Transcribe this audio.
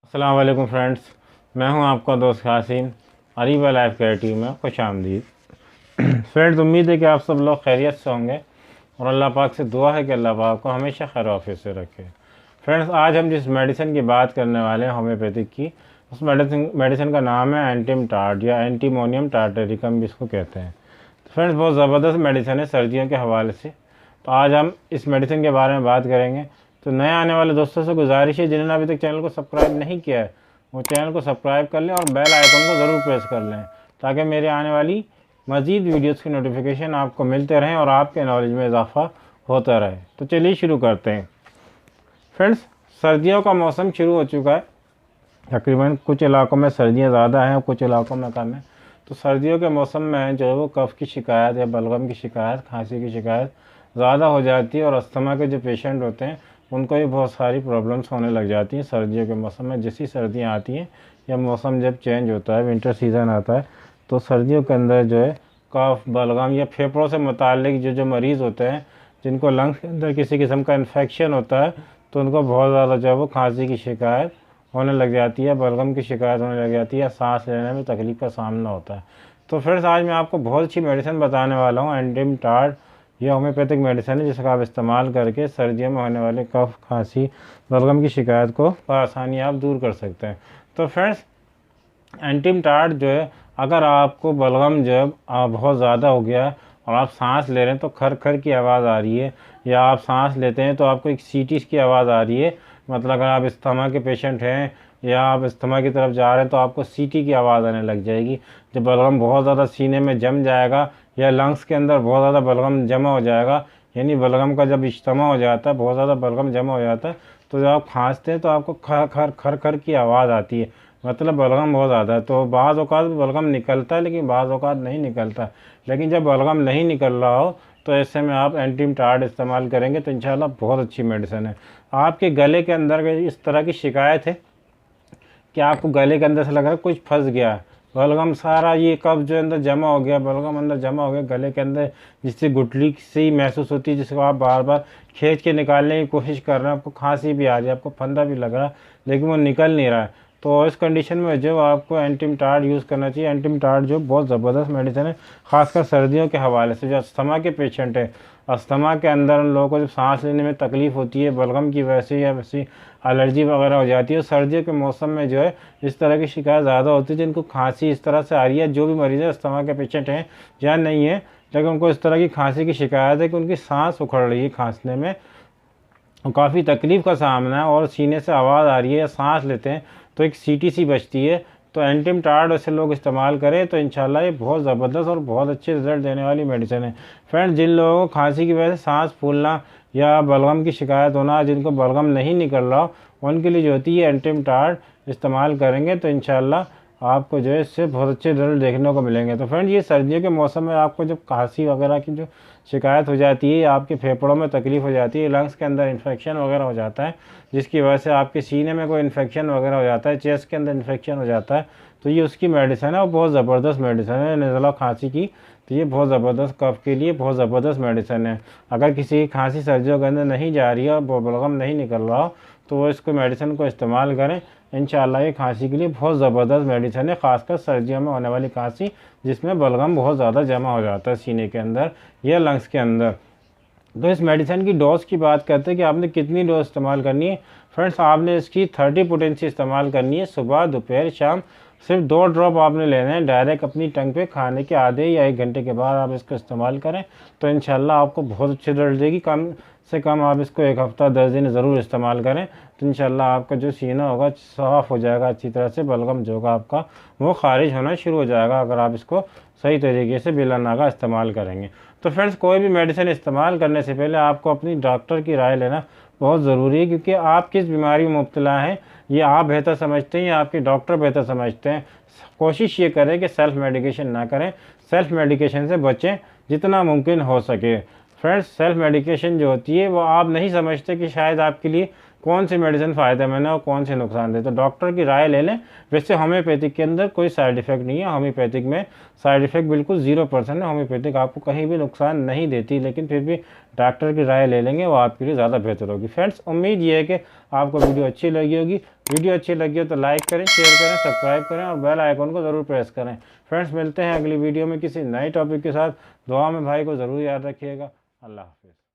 अस्सलाम वालेकुम फ्रेंड्स, मैं हूं आपका दोस्त Qasim. Areeba life care team में खुश आमदीद। फ्रेंड्स, उम्मीद है कि आप सब लोग खैरियत से होंगे और अल्लाह पाक से दुआ है कि अल्लाह पाक को हमेशा खैर आफियत से रखे। फ्रेंड्स, आज हम जिस मेडिसिन की बात करने वाले हैं होम्योपैथिक की, उस मेडिसिन का नाम है एंटिम टार्ट या एंटीमोनियम टार्टेरिकम भी इसको कहते हैं। तो फ्रेंड्स, बहुत ज़बरदस्त मेडिसिन है सर्दियों के हवाले से। तो आज हम इस मेडिसिन के बारे में बात करेंगे। तो नए आने वाले दोस्तों से गुजारिश है, जिन्होंने अभी तक चैनल को सब्सक्राइब नहीं किया है वो चैनल को सब्सक्राइब कर लें और बेल आइकन को ज़रूर प्रेस कर लें, ताकि मेरे आने वाली मज़ीद वीडियोस की नोटिफिकेशन आपको मिलते रहें और आपके नॉलेज में इजाफा होता रहे। तो चलिए शुरू करते हैं। फ्रेंड्स, सर्दियों का मौसम शुरू हो चुका है। तकरीबन कुछ इलाकों में सर्दियाँ ज़्यादा हैं और कुछ इलाकों में कम है। तो सर्दियों के मौसम में जो है वो कफ़ की शिकायत या बलगम की शिकायत, खांसी की शिकायत ज़्यादा हो जाती है और अस्थमा के जो पेशेंट होते हैं उनको भी बहुत सारी प्रॉब्लम्स होने लग जाती हैं सर्दियों के मौसम में। जैसी सर्दियाँ आती हैं या मौसम जब चेंज होता है, विंटर सीज़न आता है, तो सर्दियों के अंदर जो है कफ़, बलगम या फेफड़ों से मुताल्लिक जो मरीज़ होते हैं, जिनको लंग्स के अंदर किसी किस्म का इन्फेक्शन होता है, तो उनको बहुत ज़्यादा जो है वो खांसी की शिकायत होने लग जाती है, बलगम की शिकायत होने लग जाती है, सांस लेने में तकलीफ़ का सामना होता है। तो फ्रेंड्स, आज मैं आपको बहुत अच्छी मेडिसिन बताने वाला हूँ। एंटिम टार्ट यह होम्योपैथिक मेडिसिन है जिसका आप इस्तेमाल करके सर्दियों में होने वाले कफ, खांसी, बलगम की शिकायत को आसानी आप दूर कर सकते हैं। तो फ्रेंड्स, एंटिम टार्ट जो है, अगर आपको बलगम जो है बहुत ज़्यादा हो गया है और आप सांस ले रहे हैं तो खर खर की आवाज़ आ रही है, या आप सांस लेते हैं तो आपको एक सीटी की आवाज़ आ रही है, मतलब अगर आप अस्थमा के पेशेंट हैं या आप अस्थमा की तरफ जा रहे हैं तो आपको सीटी की आवाज़ आने लग जाएगी। जब बलगम बहुत ज़्यादा सीने में जम जाएगा या लंग्स के अंदर बहुत ज़्यादा बलगम जमा हो जाएगा, यानी बलगम का जब इज्तिमा हो जाता है, बहुत ज़्यादा बलगम जमा हो जाता है, तो जब आप खांसते हैं तो आपको खर खर खर खर की आवाज़ आती है, मतलब बलगम बहुत ज़्यादा है। तो बाज़ औक़ात बलगम निकलता है लेकिन बाज़ औक़ात नहीं निकलता। लेकिन जब बलगम नहीं निकल रहा हो तो ऐसे में आप एंटिम टार्ट इस्तेमाल करेंगे तो इंशाल्लाह बहुत अच्छी मेडिसिन है। आपके गले के अंदर इस तरह की शिकायत है कि आपको गले के अंदर से लग रहा है कुछ फंस गया है, बलगम सारा ये कफ जो अंदर जमा हो गया, बलगम अंदर जमा हो गया गले के अंदर, जिससे गुठली सी महसूस होती है, जिसको आप बार बार खींच के निकालने की कोशिश कर रहे हैं, आपको खांसी भी आ रही है, आपको फंदा भी लग रहा है, लेकिन वो निकल नहीं रहा है। तो इस कंडीशन में जो आपको एंटिम टार्ट यूज़ करना चाहिए। एंटिम टार्ट जो बहुत ज़बरदस्त मेडिसिन है, ख़ासकर सर्दियों के हवाले से। जो अस्थमा के पेशेंट है, अस्थमा के अंदर उन लोगों को जब सांस लेने में तकलीफ़ होती है बलगम की वजह से या वैसी एलर्जी वगैरह हो जाती है, सर्दियों के मौसम में जो है इस तरह की शिकायत ज़्यादा होती है, जिनको खांसी इस तरह से आ रही है। जो भी मरीज़ है अस्थमा के पेशेंट हैं या नहीं है, लेकिन उनको इस तरह की खांसी की शिकायत है कि उनकी सांस उखड़ रही है खांसने में, काफ़ी तकलीफ़ का सामना है और सीने से आवाज़ आ रही है या सांस लेते हैं तो एक सीटी सी बजती है। तो एंटिम टार्ट ऐसे लोग इस्तेमाल करें तो इंशाल्लाह ये बहुत ज़बरदस्त और बहुत अच्छे रिज़ल्ट देने वाली मेडिसिन है। फ्रेंड्स, जिन लोगों को खांसी की वजह से सांस फूलना या बलगम की शिकायत होना, जिनको बलगम नहीं निकल रहा, उनके लिए जो होती है एंटिम टार्ट इस्तेमाल करेंगे तो इंशाल्लाह आपको जो है इससे बहुत अच्छे रिजल्ट देखने को मिलेंगे। तो फ्रेंड्स, ये सर्दियों के मौसम में आपको जब खांसी वगैरह की जो शिकायत हो जाती है, आपके फेफड़ों में तकलीफ़ हो जाती है, लंग्स के अंदर इन्फेक्शन वगैरह हो जाता है, जिसकी वजह से आपके सीने में कोई इन्फेक्शन वगैरह हो जाता है, चेस्ट के अंदर इन्फेक्शन हो जाता है, तो ये उसकी मेडिसिन है और बहुत ज़बरदस्त मेडिसिन है नज़ला खांसी की। तो ये बहुत ज़बरदस्त कफ़ के लिए बहुत ज़बरदस्त मेडिसिन है। अगर किसी की खांसी सर्दियों के अंदर नहीं जा रही है और बलगम नहीं निकल रहा हो तो वो इसको मेडिसिन को इस्तेमाल करें। इंशाल्लाह ये खांसी के लिए बहुत ज़बरदस्त मेडिसिन है, ख़ासकर सर्दियों में होने वाली खांसी जिसमें बलगम बहुत ज़्यादा जमा हो जाता है सीने के अंदर या लंग्स के अंदर। तो इस मेडिसिन की डोज की बात करते हैं कि आपने कितनी डोज इस्तेमाल करनी है। फ्रेंड्स, आपने इसकी 30 पोटेंसी इस्तेमाल करनी है, सुबह, दोपहर, शाम। सिर्फ 2 ड्रॉप आपने लेने हैं डायरेक्ट अपनी टंग पे, खाने के आधे या 1 घंटे के बाद आप इसको इस्तेमाल करें तो इंशाल्लाह आपको बहुत अच्छी रिजल्ट देगी। कम से कम आप इसको 1 हफ़्ता 10 दिन ज़रूर इस्तेमाल करें तो इंशाल्लाह आपका जो सीना होगा साफ़ हो जाएगा अच्छी तरह से, बलगम जो होगा आपका वो खारिज होना शुरू हो जाएगा अगर आप इसको सही तरीके से बिला नागा इस्तेमाल करेंगे। तो फ्रेंड्स, कोई भी मेडिसिन इस्तेमाल करने से पहले आपको अपनी डॉक्टर की राय लेना बहुत ज़रूरी है, क्योंकि आप किस बीमारी में मुब्तला हैं ये आप बेहतर समझते हैं या आपके डॉक्टर बेहतर समझते हैं। कोशिश ये करें कि सेल्फ़ मेडिकेशन ना करें, सेल्फ़ मेडिकेशन से बचें जितना मुमकिन हो सके। फ्रेंड्स, सेल्फ़ मेडिकेशन जो होती है वो आप नहीं समझते कि शायद आपके लिए कौन सी मेडिसिन फ़ायदेमंद है और कौन सी नुकसान दे, तो डॉक्टर की राय ले लें। वैसे होम्योपैथिक के अंदर कोई साइड इफ़ेक्ट नहीं है, होम्योपैथिक में साइड इफ़ेक्ट बिल्कुल 0% है। होम्योपैथिक आपको कहीं भी नुकसान नहीं देती, लेकिन फिर भी डॉक्टर की राय ले लेंगे, वो आपके लिए ज़्यादा बेहतर होगी। फ्रेंड्स, उम्मीद ये है कि आपको वीडियो अच्छी लगी होगी। वीडियो अच्छी लगी हो तो लाइक करें, शेयर करें, सब्सक्राइब करें और बेल आइकन को ज़रूर प्रेस करें। फ्रेंड्स, मिलते हैं अगली वीडियो में किसी नए टॉपिक के साथ। दुआ में भाई को ज़रूर याद रखिएगा। अल्लाह हाफिज़।